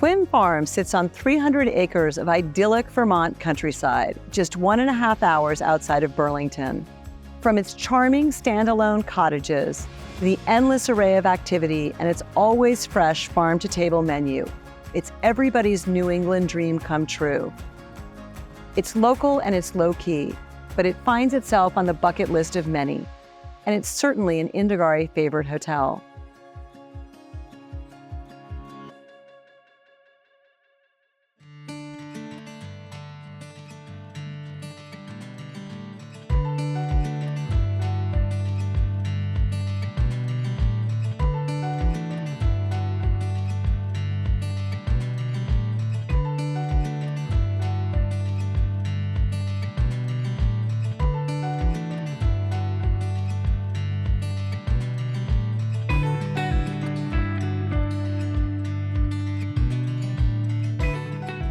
Twin Farm sits on 300 acres of idyllic Vermont countryside, just 1.5 hours outside of Burlington. From its charming standalone cottages, the endless array of activity, and its always fresh farm-to-table menu, it's everybody's New England dream come true. It's local and it's low-key, but it finds itself on the bucket list of many, and it's certainly an Indagare favorite hotel.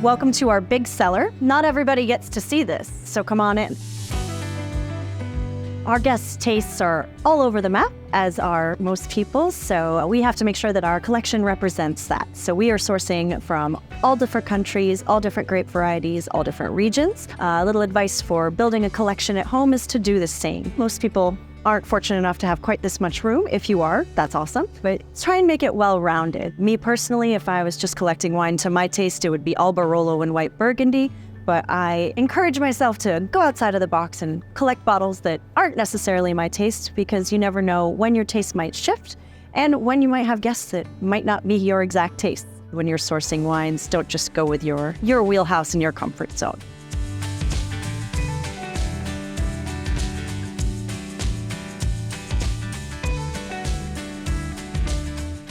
Welcome to our big cellar. Not everybody gets to see this, so come on in. Our guests' tastes are all over the map, as are most people's, so we have to make sure that our collection represents that. So we are sourcing from all different countries, all different grape varieties, all different regions. A little advice for building a collection at home is to do the same. Most people aren't fortunate enough to have quite this much room. If you are, that's awesome. But try and make it well-rounded. Me personally, if I was just collecting wine to my taste, it would be all Barolo and white Burgundy. But I encourage myself to go outside of the box and collect bottles that aren't necessarily my taste, because you never know when your taste might shift and when you might have guests that might not be your exact taste. When you're sourcing wines, don't just go with your wheelhouse and your comfort zone.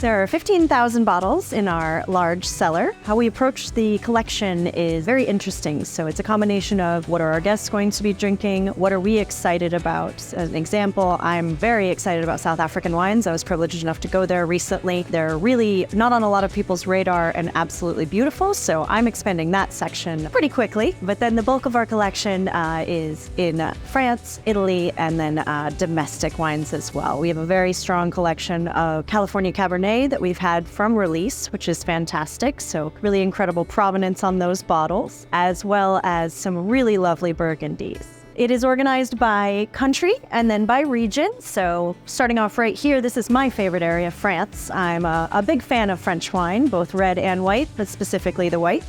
There are 15,000 bottles in our large cellar. How we approach the collection is very interesting. So it's a combination of what are our guests going to be drinking, what are we excited about. As an example, I'm very excited about South African wines. I was privileged enough to go there recently. They're really not on a lot of people's radar and absolutely beautiful, so I'm expanding that section pretty quickly. But then the bulk of our collection is in France, Italy, and then domestic wines as well. We have a very strong collection of California Cabernet that we've had from release, which is fantastic. So really incredible provenance on those bottles, as well as some really lovely Burgundies. It is organized by country and then by region. So starting off right here, this is my favorite area, France. I'm a big fan of French wine, both red and white, but specifically the white.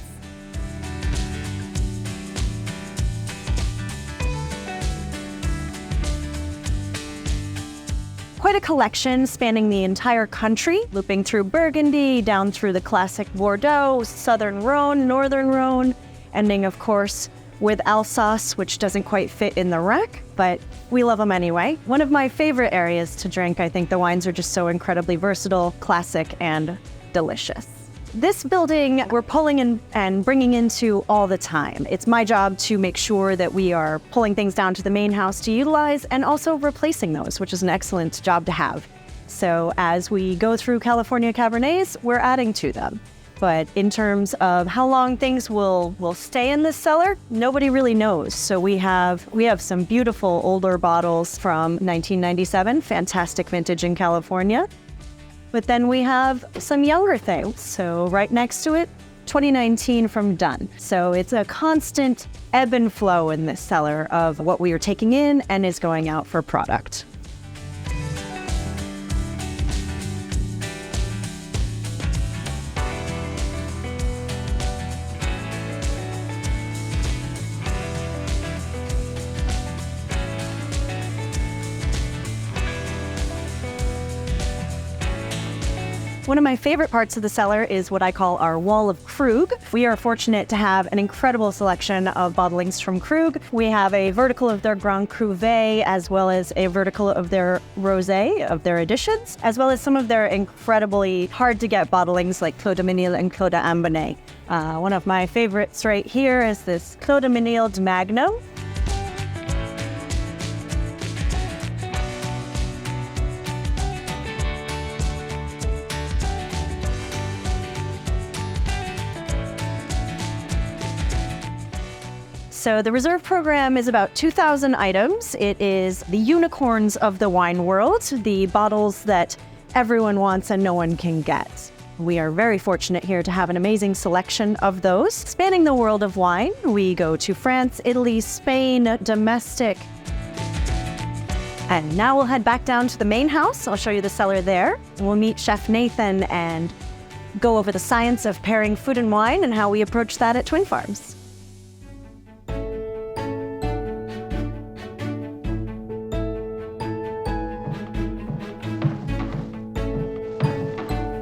Quite a collection spanning the entire country, looping through Burgundy, down through the classic Bordeaux, Southern Rhone, Northern Rhone, ending, of course, with Alsace, which doesn't quite fit in the rack, but we love them anyway. One of my favorite areas to drink. I think the wines are just so incredibly versatile, classic, and delicious. This building we're pulling in and bringing into all the time. It's my job to make sure that we are pulling things down to the main house to utilize and also replacing those, which is an excellent job to have. So as we go through California Cabernets, we're adding to them. But in terms of how long things will stay in this cellar, nobody really knows. So we have some beautiful older bottles from 1997, fantastic vintage in California. But then we have some younger things. So right next to it, 2019 from Dunn. So it's a constant ebb and flow in this cellar of what we are taking in and is going out for product. One of my favorite parts of the cellar is what I call our wall of Krug. We are fortunate to have an incredible selection of bottlings from Krug. We have a vertical of their Grand Cuvée, as well as a vertical of their Rosé, of their editions, as well as some of their incredibly hard-to-get bottlings like Clos de Menil and Clos d'Ambonnet. One of my favorites right here is this Clos de Menil de Magno. So the reserve program is about 2,000 items. It is the unicorns of the wine world, the bottles that everyone wants and no one can get. We are very fortunate here to have an amazing selection of those. Spanning the world of wine, we go to France, Italy, Spain, domestic. And now we'll head back down to the main house. I'll show you the cellar there. We'll meet Chef Nathan and go over the science of pairing food and wine and how we approach that at Twin Farms.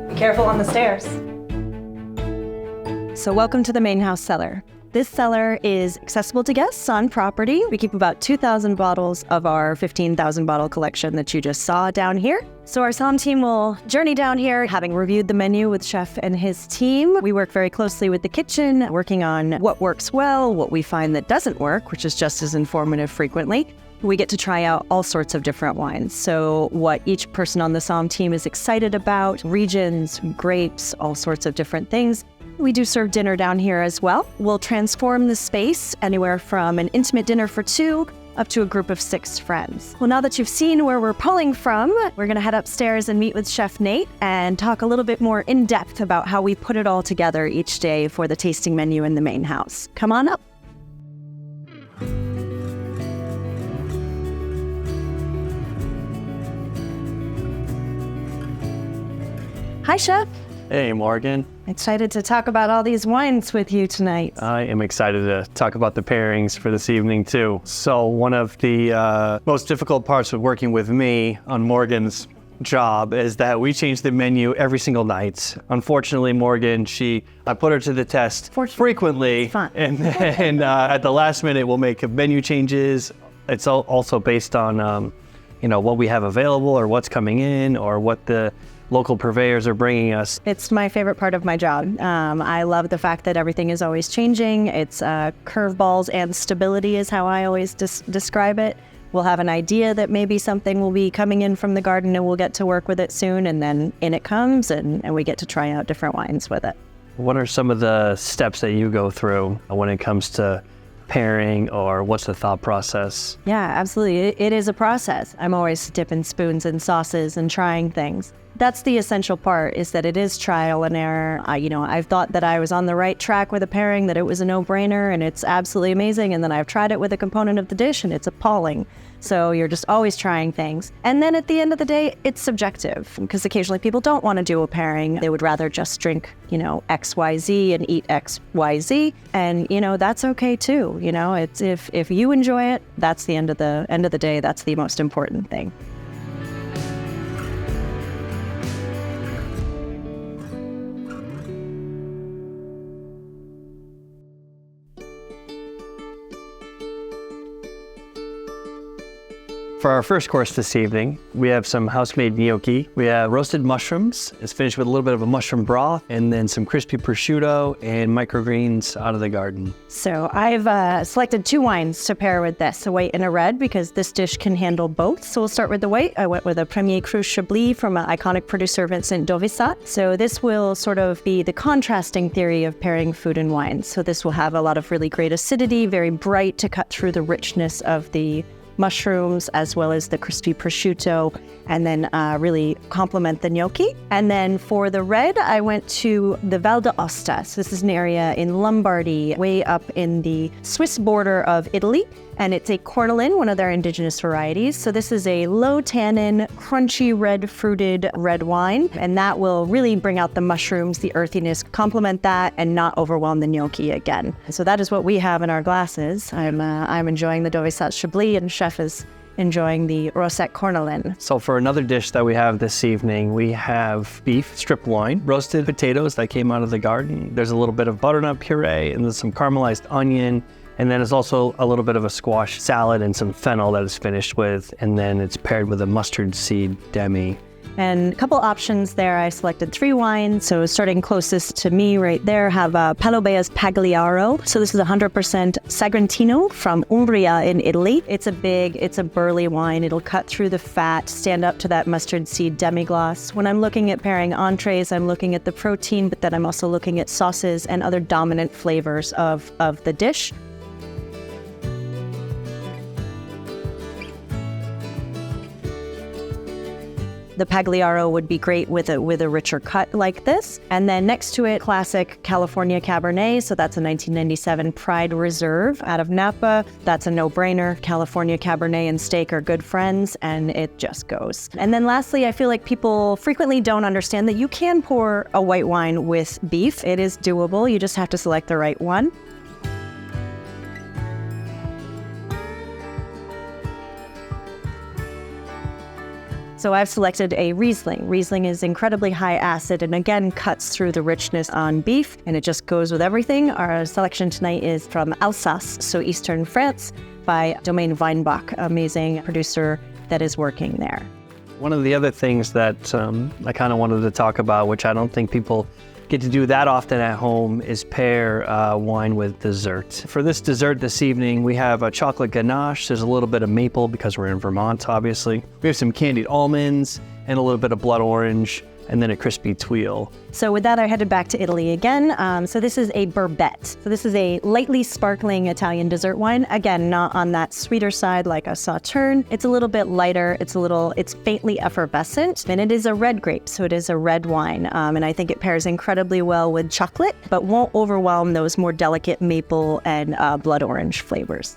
Be careful on the stairs. So welcome to the main house cellar. This cellar is accessible to guests on property. We keep about 2,000 bottles of our 15,000 bottle collection that you just saw down here. So our somm team will journey down here, having reviewed the menu with Chef and his team. We work very closely with the kitchen, working on what works well, what we find that doesn't work, which is just as informative frequently. We get to try out all sorts of different wines. So what each person on the somm team is excited about, regions, grapes, all sorts of different things. We do serve dinner down here as well. We'll transform the space anywhere from an intimate dinner for 2 up to a group of 6 friends. Well, now that you've seen where we're pulling from, we're gonna head upstairs and meet with Chef Nate and talk a little bit more in depth about how we put it all together each day for the tasting menu in the main house. Come on up. Hi, Chef. Hey, Morgan. Excited to talk about all these wines with you tonight. I am excited to talk about the pairings for this evening, too. So one of the most difficult parts of working with me on Morgan's job is that we change the menu every single night. Unfortunately, Morgan, I put her to the test frequently. Fun. And then at the last minute, we'll make menu changes. It's also based on, what we have available or what's coming in or what the local purveyors are bringing us. It's my favorite part of my job. I love the fact that everything is always changing. It's curveballs and stability is how I always describe it. We'll have an idea that maybe something will be coming in from the garden and we'll get to work with it soon, and then in it comes and we get to try out different wines with it. What are some of the steps that you go through when it comes to pairing, or what's the thought process? Yeah, absolutely. It is a process. I'm always dipping spoons in sauces and trying things. That's the essential part, is that it is trial and error. I've thought that I was on the right track with a pairing, that it was a no-brainer, and it's absolutely amazing. And then I've tried it with a component of the dish, and it's appalling. So you're just always trying things. And then at the end of the day, it's subjective, because occasionally people don't want to do a pairing. They would rather just drink, XYZ and eat XYZ. And, that's okay too. It's if you enjoy it, that's the end of the day. That's the most important thing. For our first course this evening, we have some house-made gnocchi. We have roasted mushrooms. It's finished with a little bit of a mushroom broth, and then some crispy prosciutto and microgreens out of the garden. So I've selected 2 wines to pair with this, a white and a red, because this dish can handle both. So we'll start with the white. I went with a Premier Cru Chablis from an iconic producer, Vincent Dovissat. So this will sort of be the contrasting theory of pairing food and wine. So this will have a lot of really great acidity, very bright to cut through the richness of the mushrooms, as well as the crispy prosciutto, and then really complement the gnocchi. And then for the red, I went to the Val d'Aosta. So this is an area in Lombardy, way up in the Swiss border of Italy. And it's a cornelin, one of their indigenous varieties. So this is a low tannin, crunchy red fruited red wine. And that will really bring out the mushrooms, the earthiness, complement that, and not overwhelm the gnocchi again. So that is what we have in our glasses. I'm enjoying the Dovissat Chablis, and Chef is enjoying the Rosette Cornelin. So for another dish that we have this evening, we have beef strip loin, roasted potatoes that came out of the garden. There's a little bit of butternut puree, and there's some caramelized onion. And then there's also a little bit of a squash salad and some fennel that is finished with, and then it's paired with a mustard seed demi. And a couple options there. I selected 3 wines. So starting closest to me right there, have Palobea's Pagliaro. So this is 100% Sagrantino from Umbria in Italy. It's a burly wine. It'll cut through the fat, stand up to that mustard seed demi-glace. When I'm looking at pairing entrees, I'm looking at the protein, but then I'm also looking at sauces and other dominant flavors of the dish. The Pagliaro would be great with a richer cut like this. And then next to it, classic California Cabernet. So that's a 1997 Pride Reserve out of Napa. That's a no-brainer. California Cabernet and steak are good friends, and it just goes. And then lastly, I feel like people frequently don't understand that you can pour a white wine with beef. It is doable. You just have to select the right one. So I've selected a Riesling. Riesling is incredibly high acid and again cuts through the richness on beef, and it just goes with everything. Our selection tonight is from Alsace, so Eastern France, by Domaine Weinbach, amazing producer that is working there. One of the other things that I kind of wanted to talk about, which I don't think people get to do that often at home, is pair wine with dessert. For this dessert this evening, we have a chocolate ganache. There's a little bit of maple because we're in Vermont, obviously. We have some candied almonds and a little bit of blood orange, and then a crispy tuile. So with that, I headed back to Italy again. So this is a Bourbette. So this is a lightly sparkling Italian dessert wine. Again, not on that sweeter side like a Sauterne. It's a little bit lighter. It's faintly effervescent, and it is a red grape, so it is a red wine. And I think it pairs incredibly well with chocolate, but won't overwhelm those more delicate maple and blood orange flavors.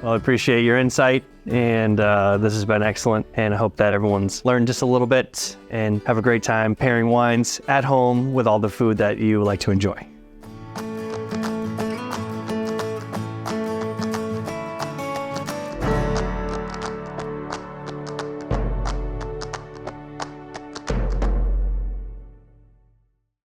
Well, I appreciate your insight, and this has been excellent, and I hope that everyone's learned just a little bit and have a great time pairing wines at home with all the food that you like to enjoy.